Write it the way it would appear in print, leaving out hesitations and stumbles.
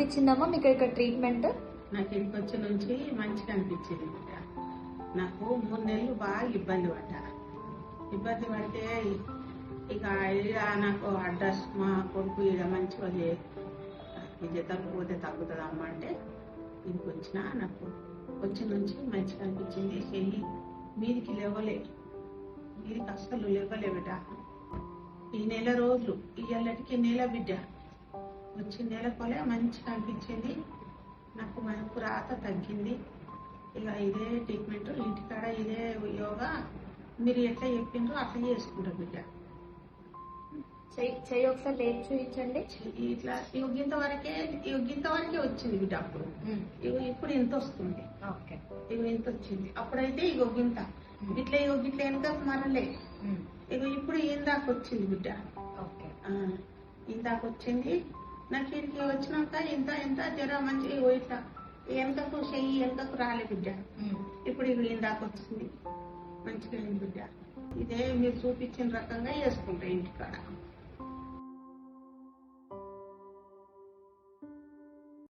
అనిపించిందమ్మా మీకు ఇక్కడ ట్రీట్మెంట్? నాకు ఇక్కడికి వచ్చి నుంచి మంచిగా అనిపించింది బిడ్డ. నాకు 3 నెలలు బాగా ఇబ్బంది పడ్డా. ఇబ్బంది పడితే ఇక ఈడ నాకు అడ్రస్ మా కొడుకు ఈడ మంచిగా ఇది తగ్గిపోతే తగ్గుతుందమ్మా అంటే ఇంటికి వచ్చిన. నాకు వచ్చిన నుంచి మంచిగా అనిపించింది. చెయ్యి మీదికి లేవలే, మీదికి అస్సలు లేవలే బిడ్డ. ఈ నెల రోజులు ఇయ్యాలటికి నెల బిడ్డ వచ్చి నెల కొలే మంచిగా అనిపించింది. నాకు మనకు రాత తగ్గింది. ఇక ఇదే ట్రీట్మెంట్ ఇంటికాడ ఇదే యోగా మీరు ఎట్లా చెప్పిండ్రో అట్లా చేసుకుంటారు బిడ్డ. చెయ్యి ఒకసారి లేచి చూపించండి. ఇట్లా యుగింత వరకే వచ్చింది బిడ్డ. అప్పుడు ఇప్పుడు ఇంత వస్తుంది. ఇంత వచ్చింది. అప్పుడైతే గింత ఇట్లా గిట్ల వెనక మరలే. ఇప్పుడు ఇందాక వచ్చింది బిడ్డ. ఇందాక వచ్చింది. నాకు ఇంటికి వచ్చినాక ఇంత జర మంచిగా ఇట్లా వెనకకు చెయ్యి వెనకకు రాలే బిడ్డ. ఇప్పుడు ఇందాక వచ్చింది మంచిగా బిడ్డ. ఇదే మీరు చూపించిన రకంగా చేసుకుంటా ఇంటికాడ.